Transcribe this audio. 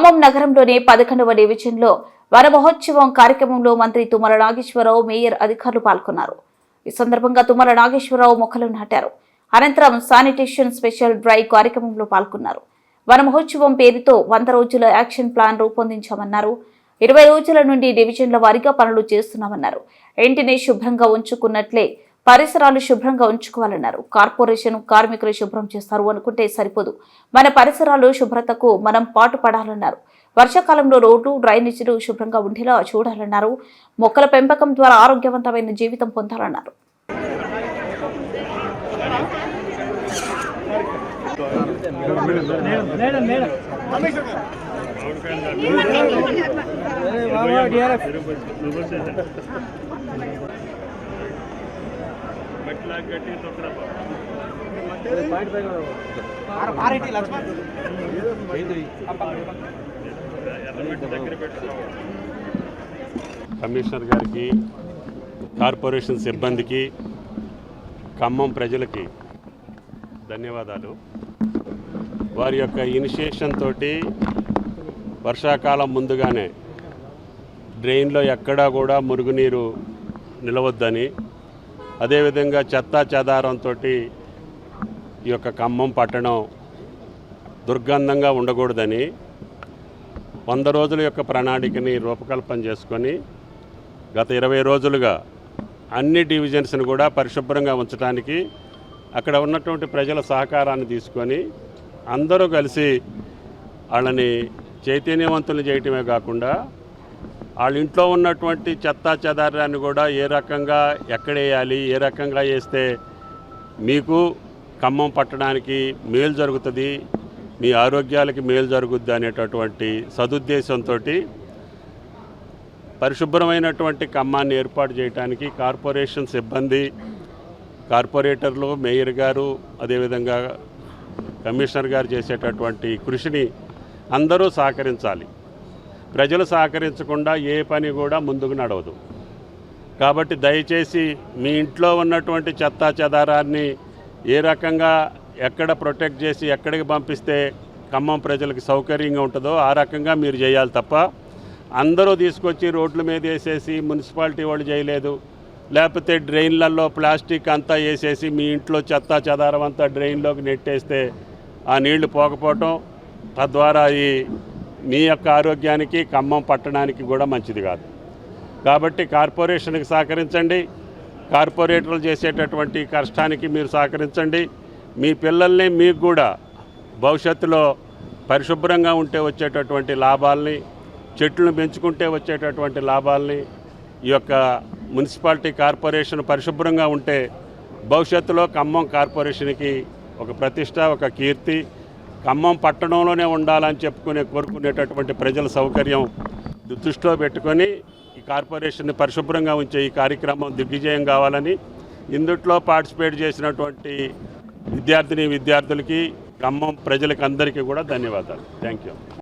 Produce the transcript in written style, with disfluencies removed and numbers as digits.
ఖమ్మం నగరంలోని 11వ డివిజన్లో వన మహోత్సవం కార్యక్రమంలో మంత్రి తుమ్మల నాగేశ్వరరావు, మేయర్ అధికారులు పాల్గొన్నారు. ఈ సందర్భంగా తుమ్మల నాగేశ్వరరావు మొక్కలు నాటారు. అనంతరం శానిటేషన్ స్పెషల్ డ్రైవ్ కార్యక్రమంలో పాల్గొన్నారు. వన మహోత్సవం పేరుతో 100 రోజుల యాక్షన్ ప్లాన్ రూపొందించామన్నారు. 20 రోజుల నుండి డివిజన్ల వారీగా పనులు చేస్తున్నామన్నారు. ఇంటిని శుభ్రంగా ఉంచుకున్నట్లే పరిసరాలు శుభ్రంగా ఉంచుకోవాలన్నారు. కార్పొరేషన్ కార్మికులు శుభ్రం చేస్తారు అనుకుంటే సరిపోదు, మన పరిసరాలు శుభ్రతకు మనం పాటుపడాలన్నారు. వర్షాకాలంలో రోడ్లు, డ్రైనేజీలు శుభ్రంగా ఉండేలా చూడాలన్నారు. మొక్కల పెంపకం ద్వారా ఆరోగ్యవంతమైన జీవితం పొందాలన్నారు. కమిషనర్ గారికి, కార్పొరేషన్ సిబ్బందికి, ఖమ్మం ప్రజలకి ధన్యవాదాలు. వారి యొక్క ఇనిషియేషన్ తోటి వర్షాకాలం ముందుగానే డ్రైన్లో ఎక్కడా కూడా మురుగునీరు నిలవద్దని, అదేవిధంగా చెత్తా చెదారంతో ఈ యొక్క ఖమ్మం పట్టణం దుర్గంధంగా ఉండకూడదని 100 రోజుల యొక్క ప్రణాళికని రూపకల్పన చేసుకొని గత 20 రోజులుగా అన్ని డివిజన్స్ని కూడా పరిశుభ్రంగా ఉంచడానికి అక్కడ ఉన్నటువంటి ప్రజల సహకారాన్ని తీసుకొని అందరూ కలిసి వాళ్ళని చైతన్యవంతులు చేయటమే కాకుండా వాళ్ళ ఇంట్లో ఉన్నటువంటి చెత్తా చెదారాన్ని కూడా ఏ రకంగా ఎక్కడేయాలి, ఏ రకంగా వేస్తే మీకు ఖమ్మం పట్టడానికి మేలు జరుగుతుంది, మీ ఆరోగ్యాలకి మేలు జరుగుద్ది అనేటటువంటి సదుద్దేశంతో పరిశుభ్రమైనటువంటి ఖమ్మాన్ని ఏర్పాటు చేయడానికి కార్పొరేషన్ సిబ్బంది, కార్పొరేటర్లు, మేయర్ గారు, అదేవిధంగా కమిషనర్ గారు చేసేటటువంటి కృషిని అందరూ సహకరించాలి. ప్రజలు సహకరించకుండా ఏ పని కూడా ముందుకు నడవదు. కాబట్టి దయచేసి మీ ఇంట్లో ఉన్నటువంటి చెత్తా చెదారాన్ని ఏ రకంగా ఎక్కడ ప్రొటెక్ట్ చేసి ఎక్కడికి పంపిస్తే ఖమ్మం ప్రజలకు సౌకర్యంగా ఉంటుందో ఆ రకంగా మీరు చేయాలి తప్ప అందరూ తీసుకొచ్చి రోడ్ల మీద వేసేసి మున్సిపాలిటీ వాళ్ళు చేయలేదు, లేకపోతే డ్రైన్లలో ప్లాస్టిక్ అంతా వేసేసి మీ ఇంట్లో చెత్తా చెదారం అంతా డ్రైన్లోకి నెట్టేస్తే ఆ నీళ్లు పోకపోవటం, తద్వారా ఈ మీ యొక్క ఆరోగ్యానికి, ఖమ్మం పట్టణానికి కూడా మంచిది కాదు. కాబట్టి కార్పొరేషన్కి సహకరించండి, కార్పొరేటర్లు చేసేటటువంటి కష్టానికి మీరు సహకరించండి. మీ పిల్లల్ని మీకు కూడా భవిష్యత్తులో పరిశుభ్రంగా ఉంటే వచ్చేటటువంటి లాభాలని, చెట్లను పెంచుకుంటే వచ్చేటటువంటి లాభాలని, ఈ యొక్క మున్సిపాలిటీ కార్పొరేషన్ పరిశుభ్రంగా ఉంటే భవిష్యత్తులో ఖమ్మం కార్పొరేషన్కి ఒక ప్రతిష్ట, ఒక కీర్తి, ఖమ్మం పట్టణంలోనే ఉండాలని కోరుకునేటటువంటి ప్రజల సౌకర్యం దృష్టిలో పెట్టుకొని ఈ కార్పొరేషన్ని పరిశుభ్రంగా ఉంచే ఈ కార్యక్రమం దిగ్విజయం కావాలని ఇందుట్లో పార్టిసిపేట్ చేసినటువంటి విద్యార్థిని విద్యార్థులకి, ఖమ్మం ప్రజలకి అందరికీ కూడా ధన్యవాదాలు. Thank you.